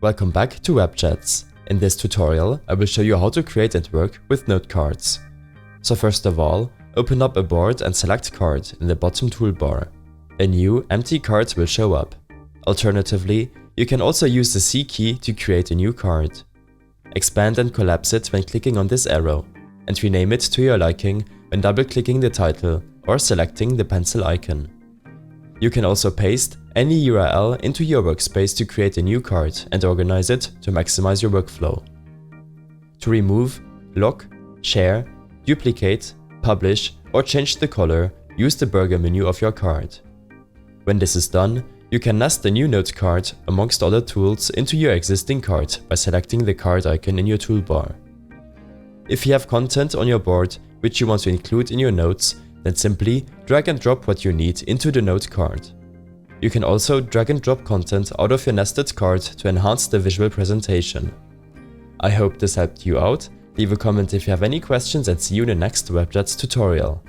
Welcome back to Webjets. In this tutorial, I will show you how to create and work with note cards. So first of all, open up a board and select Card in the bottom toolbar. A new, empty card will show up. Alternatively, you can also use the C key to create a new card. Expand and collapse it when clicking on this arrow, and rename it to your liking when double-clicking the title or selecting the pencil icon. You can also paste any URL into your workspace to create a new card and organize it to maximize your workflow. To remove, lock, share, duplicate, publish, or change the color, use the burger menu of your card. When this is done, you can nest the new note card amongst other tools into your existing card by selecting the card icon in your toolbar. If you have content on your board which you want to include in your notes, then simply drag and drop what you need into the note card. You can also drag and drop content out of your nested card to enhance the visual presentation. I hope this helped you out. Leave a comment if you have any questions and see you in the next Webjets tutorial.